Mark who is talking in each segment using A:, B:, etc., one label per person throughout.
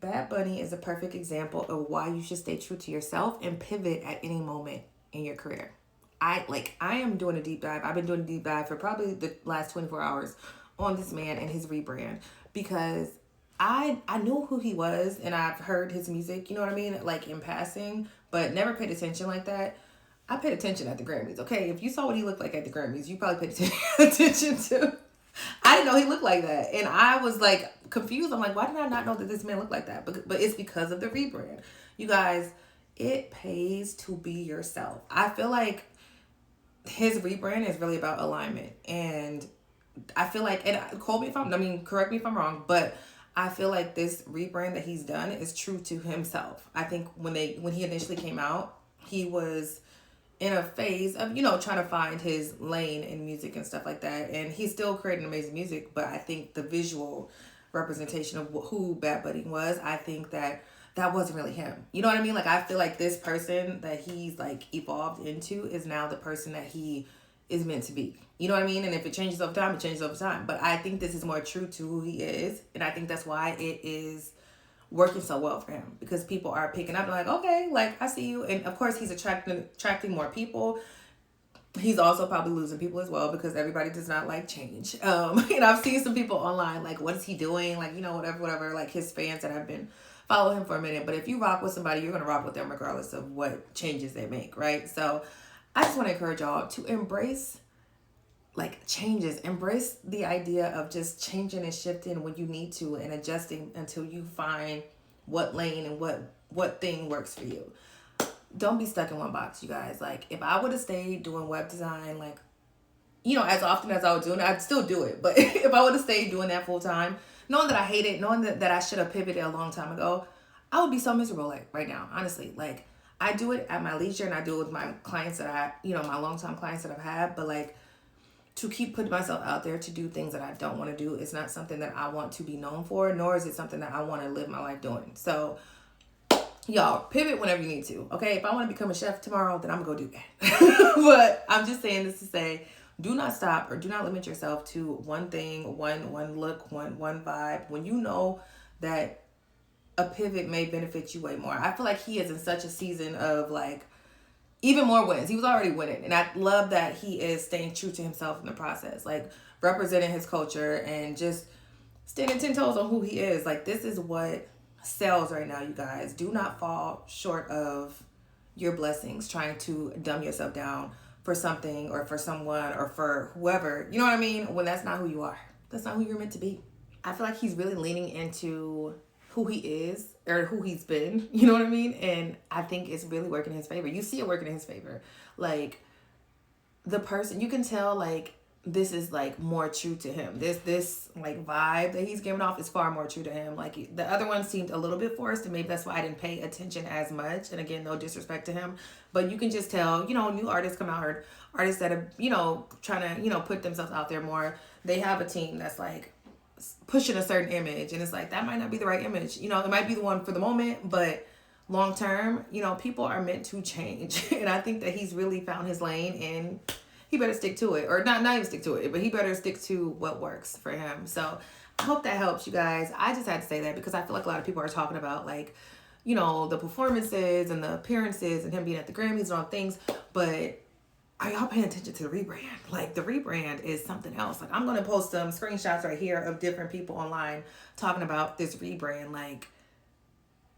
A: Bad Bunny is a perfect example of why you should stay true to yourself and pivot at any moment in your career. I am doing a deep dive. I've been doing a deep dive for probably the last 24 hours on this man and his rebrand because I knew who he was and I've heard his music, you know what I mean? Like in passing, but never paid attention like that. I paid attention at the Grammys. Okay, if you saw what he looked like at the Grammys, you probably paid attention to. I didn't know he looked like that, and I was like confused. I'm like, why did I not know that this man looked like that? But it's because of the rebrand. You guys, it pays to be yourself. I feel like his rebrand is really about alignment, and I feel like, and correct me if I'm wrong, but I feel like this rebrand that he's done is true to himself. I think when he initially came out, he was in a phase of, trying to find his lane in music and stuff like that. And he's still creating amazing music, but I think the visual representation of who Bad Bunny was, I think that wasn't really him. You know what I mean? Like, I feel like this person that he's like evolved into is now the person that he is meant to be. You know what I mean? And if it changes over time, it changes over time. But I think this is more true to who he is. And I think that's why it is working so well for him, because people are picking up like, okay, like I see you. And of course he's attracting more people. He's also probably losing people as well because everybody does not like change. I've seen some people online like, what is he doing? Like, whatever, like his fans that have been following him for a minute. But if you rock with somebody, you're going to rock with them regardless of what changes they make, right? So I just want to encourage y'all to embrace like changes. Embrace the idea of just changing and shifting when you need to and adjusting until you find what lane and what thing works for you. Don't be stuck in one box, you guys. Like, if I would have stayed doing web design, like, as often as I was doing it, I'd still do it. But if I would have stayed doing that full time, knowing that I hate it, knowing that I should have pivoted a long time ago, I would be so miserable, like, right now, honestly. Like, I do it at my leisure and I do it with my clients that my long-time clients that I've had. But, like, to keep putting myself out there to do things that I don't want to do is not something that I want to be known for, nor is it something that I want to live my life doing. So, y'all, pivot whenever you need to, okay? If I want to become a chef tomorrow, then I'm going to go do that. But I'm just saying this to say, do not stop or do not limit yourself to one thing, one look, one vibe. When you know that a pivot may benefit you way more. I feel like he is in such a season of, like, even more wins. He was already winning. And I love that he is staying true to himself in the process. Like, representing his culture and just standing 10 toes on who he is. Like, this is what sells right now, you guys. Do not fall short of your blessings trying to dumb yourself down for something or for someone or for whoever. You know what I mean? When that's not who you are. That's not who you're meant to be. I feel like he's really leaning into who he is or who he's been, you know what I mean? And I think it's really working in his favor. You see it working in his favor. Like, the person, you can tell, like, this is like more true to him. This like vibe that he's giving off is far more true to him. Like, the other one seemed a little bit forced, and maybe that's why I didn't pay attention as much. And again, no disrespect to him, but you can just tell, new artists come out, or artists that are, trying to, put themselves out there more. They have a team that's like pushing a certain image, and it's like, that might not be the right image. It might be the one for the moment, but long term, people are meant to change. And I think that he's really found his lane, and he better stick to it, or not even stick to it, but he better stick to what works for him. So I hope that helps, you guys. I just had to say that because I feel like a lot of people are talking about, like, the performances and the appearances and him being at the Grammys and all things, but are y'all paying attention to the rebrand? Like, the rebrand is something else. Like, I'm going to post some screenshots right here of different people online talking about this rebrand. Like,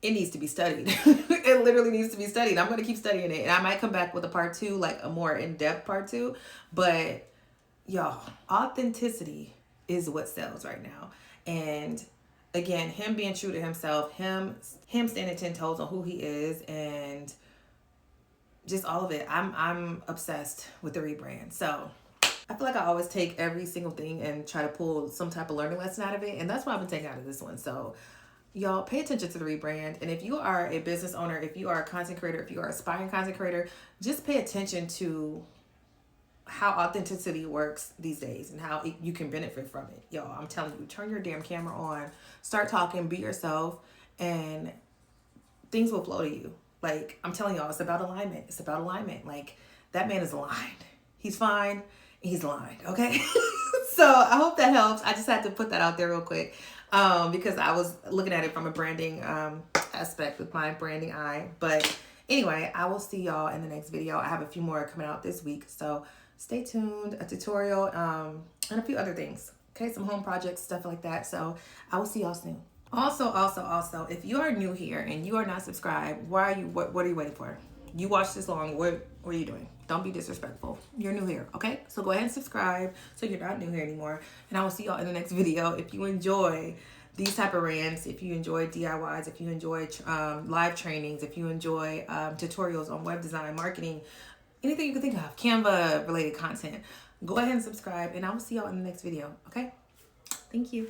A: it needs to be studied. It literally needs to be studied. I'm going to keep studying it. And I might come back with a part 2, like a more in-depth part 2. But, y'all, authenticity is what sells right now. And, again, him being true to himself, him standing 10 toes on who he is, and just all of it. I'm obsessed with the rebrand. So I feel like I always take every single thing and try to pull some type of learning lesson out of it. And that's what I've been taking out of this one. So y'all, pay attention to the rebrand. And if you are a business owner, if you are a content creator, if you are an aspiring content creator, just pay attention to how authenticity works these days and how you can benefit from it. Y'all, I'm telling you, turn your damn camera on, start talking, be yourself, and things will flow to you. Like, I'm telling y'all, it's about alignment. It's about alignment. Like, that man is aligned. He's fine. He's aligned, okay? So I hope that helps. I just had to put that out there real quick. because I was looking at it from a branding aspect with my branding eye. But anyway, I will see y'all in the next video. I have a few more coming out this week, so stay tuned. A tutorial and a few other things. Okay, some home projects, stuff like that. So I will see y'all soon. Also, if you are new here and you are not subscribed, why are you? What are you waiting for? You watched this long. What are you doing? Don't be disrespectful. You're new here, okay? So go ahead and subscribe so you're not new here anymore. And I will see y'all in the next video. If you enjoy these type of rants, if you enjoy DIYs, if you enjoy live trainings, if you enjoy tutorials on web design, marketing, anything you can think of, Canva related content, go ahead and subscribe, and I will see y'all in the next video, okay? Thank you.